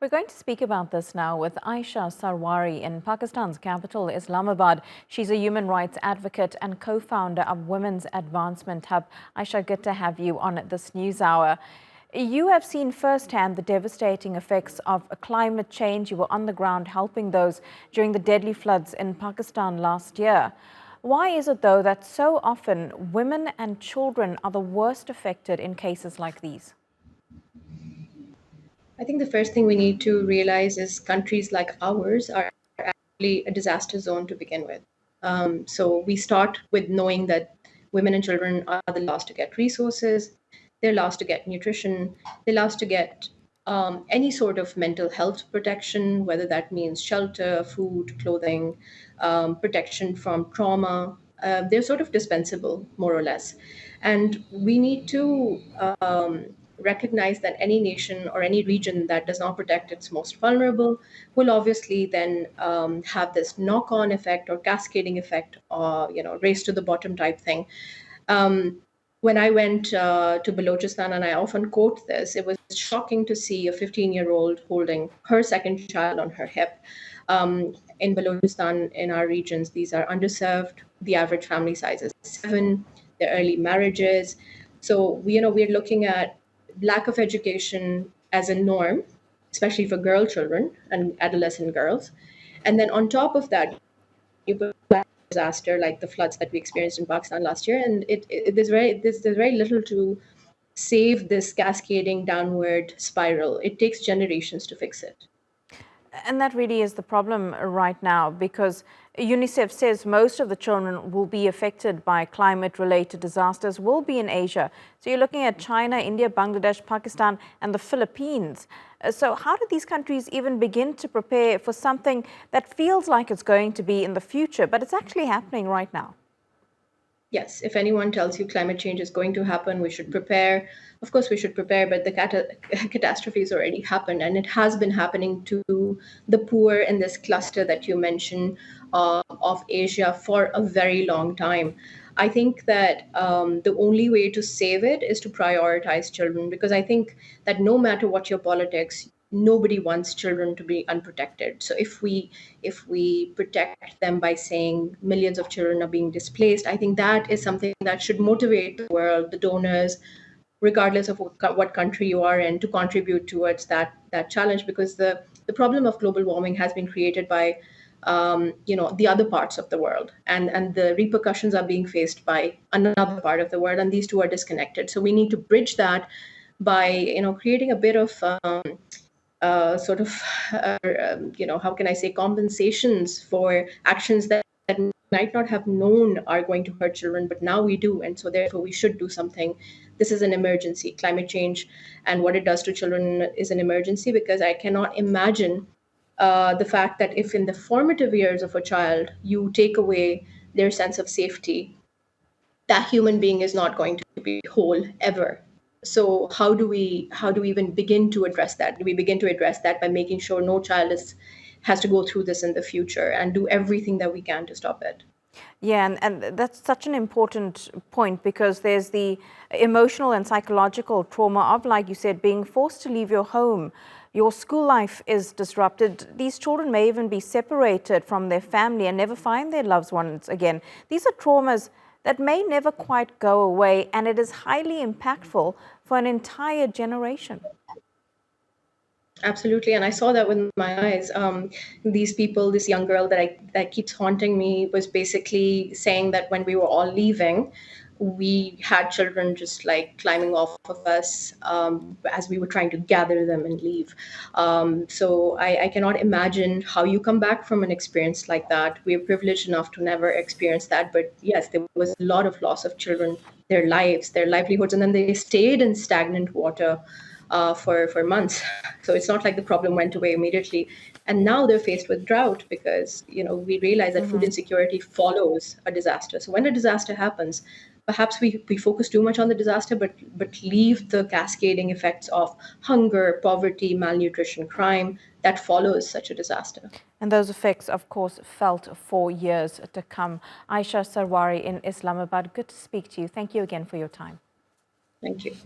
We're going to speak about this now with Aisha Sarwari in Pakistan's capital, Islamabad. She's a human rights advocate and co-founder of Women's Advancement Hub. Aisha, good to have you on this news hour. You have seen firsthand the devastating effects of climate change. You were on the ground helping those during the deadly floods in Pakistan last year. Why is it, though, that so often women and children are the worst affected in cases like these? I think the first thing we need to realize is countries like ours are actually a disaster zone to begin with. So we start with knowing that women and children are the last to get resources, they're last to get nutrition, they're last to get any sort of mental health protection, whether that means shelter, food, clothing, protection from trauma. They're sort of dispensable, more or less. And we need to recognize that any nation or any region that does not protect its most vulnerable will obviously then have this knock-on effect or cascading effect, or race to the bottom type thing. When I went to Balochistan, and I often quote this, it was shocking to see a 15-year-old holding her second child on her hip. In Balochistan, in our regions, these are underserved. The average family size is 7. They're early marriages. So, we're looking at lack of education as a norm, especially for girl children and adolescent girls. And then on top of that, you go back to disaster like the floods that we experienced in Pakistan last year, and there's very little to save this cascading downward spiral. It takes generations to fix it. And that really is the problem right now, because UNICEF says most of the children will be affected by climate-related disasters will be in Asia. So you're looking at China, India, Bangladesh, Pakistan, and the Philippines. So how do these countries even begin to prepare for something that feels like it's going to be in the future, but it's actually happening right now? Yes, if anyone tells you climate change is going to happen, we should prepare. Of course, we should prepare, but the catastrophe has already happened, and it has been happening to the poor in this cluster that you mentioned of Asia for a very long time. I think that the only way to save it is to prioritize children, because I think that no matter what your politics, nobody wants children to be unprotected. So if we protect them by saying millions of children are being displaced, I think that is something that should motivate the world, the donors, regardless of what country you are in, to contribute towards that challenge, because the problem of global warming has been created by the other parts of the world, and the repercussions are being faced by another part of the world, and these two are disconnected. So we need to bridge that by creating a bit of sort of how can I say, compensations for actions that might not have known are going to hurt children, but now we do, and so therefore we should do something. This is an emergency. Climate change and what it does to children is an emergency, because I cannot imagine the fact that if in the formative years of a child you take away their sense of safety, that human being is not going to be whole ever. So how do we even begin to address that? Do we begin to address that by making sure no child has to go through this in the future, and do everything that we can to stop it? Yeah, and that's such an important point, because there's the emotional and psychological trauma of, like you said, being forced to leave your home. Your school life is disrupted. These children may even be separated from their family and never find their loved ones again. These are traumas that may never quite go away, and it is highly impactful for an entire generation. Absolutely, and I saw that with my eyes. These people, this young girl that keeps haunting me, was basically saying that when we were all leaving, we had children just like climbing off of us as we were trying to gather them and leave. So I cannot imagine how you come back from an experience like that. We are privileged enough to never experience that, but yes, there was a lot of loss of children, their lives, their livelihoods, and then they stayed in stagnant water for months. So it's not like the problem went away immediately. And now they're faced with drought, because we realize that food insecurity follows a disaster. So when a disaster happens, perhaps we focus too much on the disaster, but leave the cascading effects of hunger, poverty, malnutrition, crime that follows such a disaster. And those effects, of course, felt for years to come. Aisha Sarwari in Islamabad, good to speak to you. Thank you again for your time. Thank you.